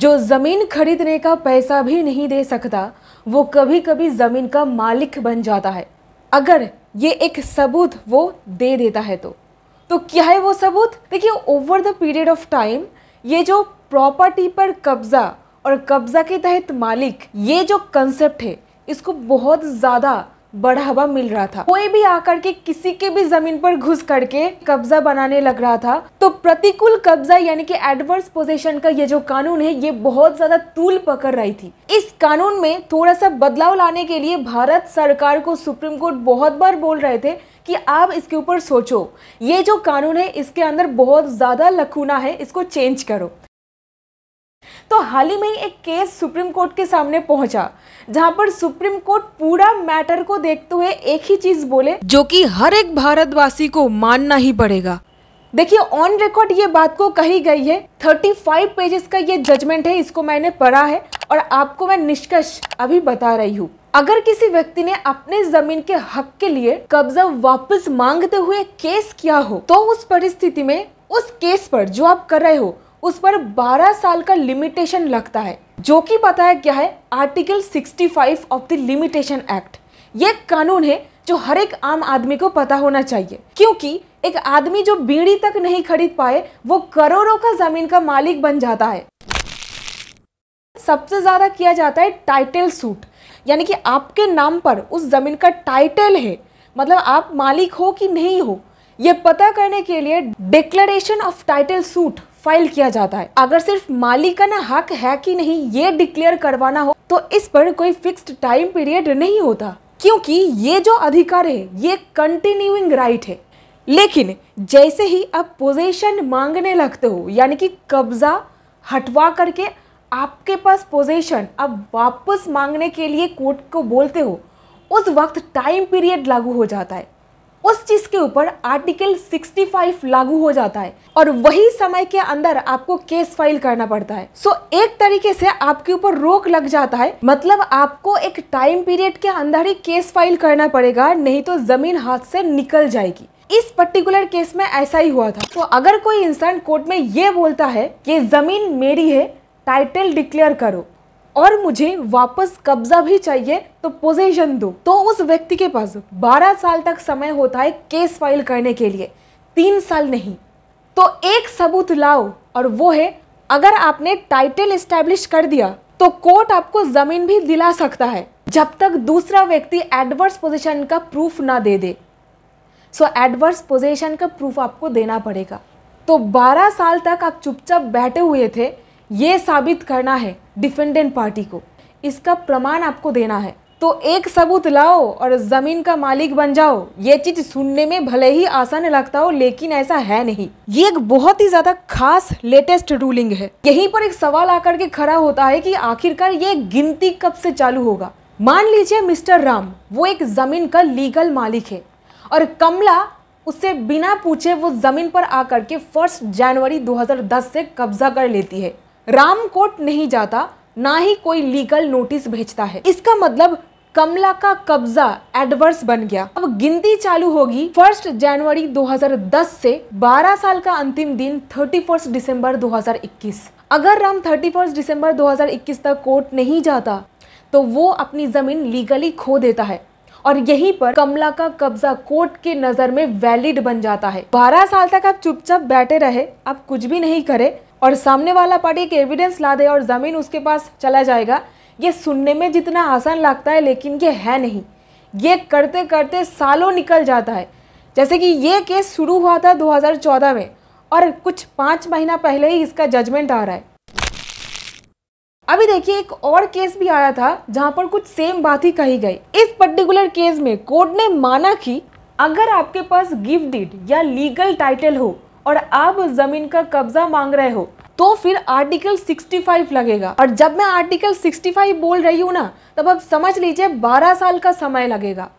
जो जमीन खरीदने का पैसा भी नहीं दे सकता वो कभी कभी जमीन का मालिक बन जाता है, अगर ये एक सबूत वो दे देता है तो क्या है वो सबूत? देखिए, over the period of time ये जो प्रॉपर्टी पर कब्जा और कब्जा के तहत मालिक, ये जो कंसेप्ट है इसको बहुत ज़्यादा बढ़ावा मिल रहा था। कोई भी आकर के किसी के भी जमीन पर घुस करके कब्जा बनाने लग रहा था, तो प्रतिकूल कब्जा यानी कि एडवर्स पोजीशन का ये जो कानून है ये बहुत ज्यादा तूल पकड़ रही थी। इस कानून में थोड़ा सा बदलाव लाने के लिए भारत सरकार को सुप्रीम कोर्ट बहुत बार बोल रहे थे कि आप इसके ऊपर सोचो, ये जो कानून है इसके अंदर बहुत ज्यादा लकूना है, इसको चेंज करो। तो हाल ही में एक केस सुप्रीम कोर्ट के सामने पहुंचा, जहां पर सुप्रीम कोर्ट पूरा मैटर को देखते हुए एक ही चीज बोले जो कि हर एक भारतवासी को मानना ही पड़ेगा। देखिए, ऑन रिकॉर्ड ये बात को कही गई है, 35 पेजेस का ये जजमेंट है, इसको मैंने पढ़ा है और आपको मैं निष्कर्ष अभी बता रही हूँ। अगर किसी व्यक्ति ने अपने जमीन के हक के लिए कब्जा वापस मांगते हुए केस किया हो, तो उस परिस्थिति में उस केस पर जो आप कर रहे हो उस पर 12 साल का लिमिटेशन लगता है, जो कि पता है क्या है? Article 65 of the limitation act. ये कानून है जो हर एक आम आदमी को पता होना चाहिए, क्योंकि एक आदमी जो बीड़ी तक नहीं खरीद पाए वो करोड़ों का जमीन का मालिक बन जाता है। सबसे ज्यादा किया जाता है टाइटल सूट, यानी कि आपके नाम पर उस जमीन का टाइटल है, मतलब आप मालिक हो कि नहीं हो, ये पता करने के लिए declaration of title suit file किया जाता है। अगर सिर्फ मालिकाना हक है कि नहीं ये डिक्लेयर करवाना हो तो इस पर कोई फिक्स्ड टाइम पीरियड नहीं होता, क्योंकि ये जो अधिकार है ये कंटिन्यूइंग राइट है। लेकिन जैसे ही आप पोजीशन मांगने लगते हो, यानी कि कब्जा हटवा करके आपके पास पोजीशन अब वापस मांगने के लिए कोर्ट को बोलते हो, उस वक्त टाइम पीरियड लागू हो जाता है। उस चीज के ऊपर आर्टिकल 65 लागू हो जाता है और वही समय के अंदर आपको केस फाइल करना पड़ता है। सो एक तरीके से आपके ऊपर रोक लग जाता है, मतलब आपको एक टाइम पीरियड के अंदर ही केस फाइल करना पड़ेगा, नहीं तो जमीन हाथ से निकल जाएगी। इस पर्टिकुलर केस में ऐसा ही हुआ था। तो अगर कोई इंसान कोर्ट में ये बोलता है कि जमीन मेरी है, टाइटल डिक्लेयर करो और मुझे वापस कब्जा भी चाहिए तो पोजीशन दो, तो उस व्यक्ति के पास 12 साल तक समय होता है केस फाइल करने के लिए, 3 साल नहीं। तो एक सबूत लाओ और वो है, अगर आपने टाइटल एस्टैब्लिश कर दिया तो कोर्ट आपको जमीन भी दिला सकता है, जब तक दूसरा व्यक्ति एडवर्स पोजीशन का प्रूफ ना दे दे। सो एडवर्स पोजीशन का प्रूफ आपको देना पड़ेगा। तो 12 साल तक आप चुपचाप बैठे हुए थे, ये साबित करना है डिफेंडेंट पार्टी को, इसका प्रमाण आपको देना है। तो एक सबूत लाओ और जमीन का मालिक बन जाओ। ये चीज सुनने में भले ही आसान लगता हो, लेकिन ऐसा है नहीं। ये एक बहुत ही ज्यादा खास लेटेस्ट रूलिंग है। यहीं पर एक सवाल आकर के खड़ा होता है कि आखिरकार ये गिनती कब से चालू होगा। मान लीजिए मिस्टर राम वो एक जमीन का लीगल मालिक है और कमला उससे बिना पूछे वो जमीन पर आकर के 1 जनवरी 2010 से कब्जा कर लेती है। राम कोर्ट नहीं जाता, ना ही कोई लीगल नोटिस भेजता है। इसका मतलब कमला का कब्जा एडवर्स बन गया। अब गिनती चालू होगी 1 जनवरी 2010 से 12 साल का अंतिम दिन 31 दिसंबर 2021। अगर राम 31 दिसंबर 2021 तक कोर्ट नहीं जाता तो वो अपनी जमीन लीगली खो देता है और यहीं पर कमला का कब्जा कोर्ट के नजर में वैलिड बन जाता है। 12 साल तक आप चुपचाप बैठे रहे, आप कुछ भी नहीं करे और सामने वाला पार्टी एक एविडेंस ला दे और जमीन उसके पास चला जाएगा। ये सुनने में जितना आसान लगता है लेकिन ये है नहीं। ये करते करते सालों निकल जाता है। जैसे कि ये केस शुरू हुआ था 2014 में और कुछ 5 महीना पहले ही इसका जजमेंट आ रहा है। अभी देखिए, एक और केस भी आया था जहां पर कुछ सेम बात ही कही गई। इस पर्टिकुलर केस में कोर्ट ने माना कि अगर आपके पास गिफ्ट डीड या लीगल टाइटल हो और आप जमीन का कब्जा मांग रहे हो तो फिर आर्टिकल 65 लगेगा। और जब मैं आर्टिकल 65 बोल रही हूँ ना, तब आप समझ लीजिए 12 साल का समय लगेगा।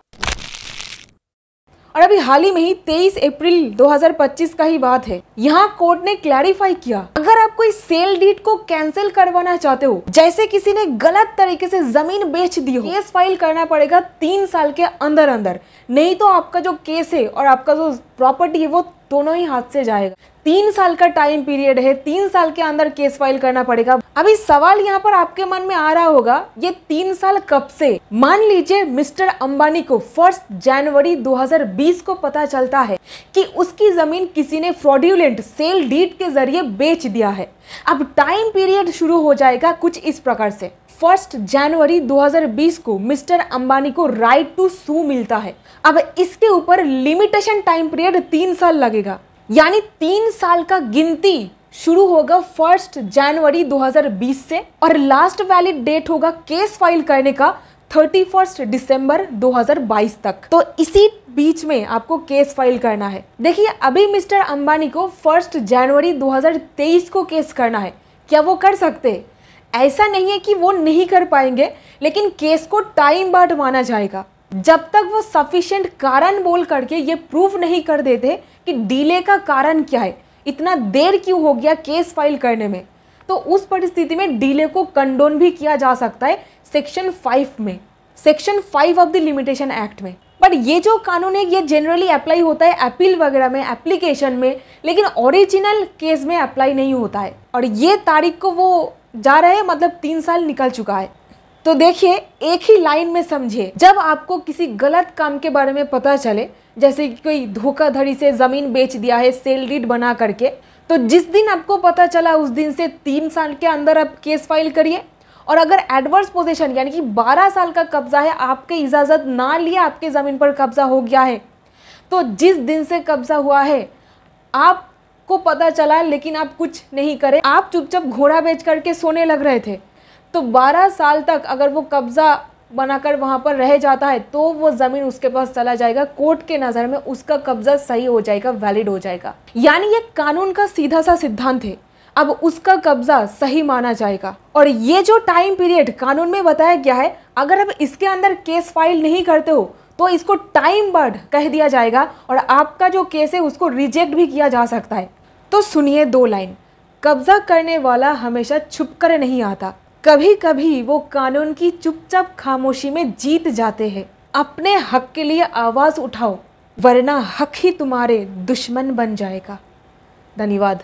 और अभी हाल ही में ही 23 अप्रैल 2025 का ही बात है, यहाँ कोर्ट ने क्लैरिफाई किया, अगर आप कोई सेल डीड को कैंसिल करवाना चाहते हो, जैसे किसी ने गलत तरीके से जमीन बेच दी हो, केस फाइल करना पड़ेगा 3 साल के अंदर अंदर, नहीं तो आपका जो केस है और आपका जो प्रॉपर्टी है वो दोनों ही हाथ से जाएगा। 3 साल का टाइम पीरियड है, 3 साल के अंदर केस फाइल करना पड़ेगा। अभी सवाल यहाँ पर आपके मन में आ रहा होगा, ये 3 साल कब से? मान लीजिए मिस्टर अंबानी को 1 जनवरी 2020 को पता चलता है कि उसकी जमीन किसी ने फ्रॉड्यूलेंट सेल डीड के जरिए बेच दिया है। अब टाइम पीरियड शुरू हो जाएगा कुछ इस प्रकार से। 1 जनवरी 2020 को मिस्टर अंबानी को राइट टू सू मिलता है। अब इसके ऊपर लिमिटेशन टाइम पीरियड 3 साल लगेगा, यानी 3 साल का गिनती शुरू होगा 1 जनवरी 2020 से और लास्ट वैलिड डेट होगा केस फाइल करने का 31 दिसंबर 2022 तक। तो इसी बीच में आपको केस फाइल करना है। देखिए अभी मिस्टर अंबानी को 1 जनवरी 2023 को केस करना है। क्या वो कर सकते? ऐसा नहीं है कि वो नहीं कर पाएंगे, लेकिन केस को टाइम बार्ड माना जाएगा जब तक वो सफिशिएंट कारण बोल करके ये प्रूव नहीं कर देते कि डिले का कारण क्या है, इतना देर क्यों हो गया केस फाइल करने में। तो उस परिस्थिति में डिले को कंडोन भी किया जा सकता है सेक्शन 5 में, section 5 of the limitation act में। बट ये जो कानून है ये जनरली अप्लाई होता है अपील वगैरह में, एप्लीकेशन में, लेकिन ओरिजिनल केस में अप्लाई नहीं होता है। और ये तारीख को वो जा रहे हैं, मतलब 3 साल निकल चुका है। तो देखिए एक ही लाइन में समझिए, जब आपको किसी गलत काम के बारे में पता चले, जैसे कि कोई धोखाधड़ी से ज़मीन बेच दिया है सेल डीड बना करके, तो जिस दिन आपको पता चला उस दिन से 3 साल के अंदर आप केस फाइल करिए। और अगर एडवर्स पोजीशन यानी कि 12 साल का कब्जा है, आपके इजाज़त ना लिए आपके ज़मीन पर कब्जा हो गया है, तो जिस दिन से कब्जा हुआ है आपको पता चला लेकिन आप कुछ नहीं करे, आप चुपचाप घोड़ा बेच करके सोने लग रहे थे, तो 12 साल तक अगर वो कब्जा बनाकर वहाँ पर रह जाता है तो वो ज़मीन उसके पास चला जाएगा। कोर्ट के नज़र में उसका कब्जा सही हो जाएगा, वैलिड हो जाएगा। यानी ये कानून का सीधा सा सिद्धांत है, अब उसका कब्जा सही माना जाएगा। और ये जो टाइम पीरियड कानून में बताया गया है, अगर आप इसके अंदर केस फाइल नहीं करते हो तो इसको टाइम बार्ड कह दिया जाएगा और आपका जो केस है उसको रिजेक्ट भी किया जा सकता है। तो सुनिए 2 लाइन। कब्जा करने वाला हमेशा छुप कर नहीं आता, कभी कभी वो कानून की चुपचाप खामोशी में जीत जाते हैं। अपने हक के लिए आवाज़ उठाओ, वरना हक ही तुम्हारे दुश्मन बन जाएगा। धन्यवाद।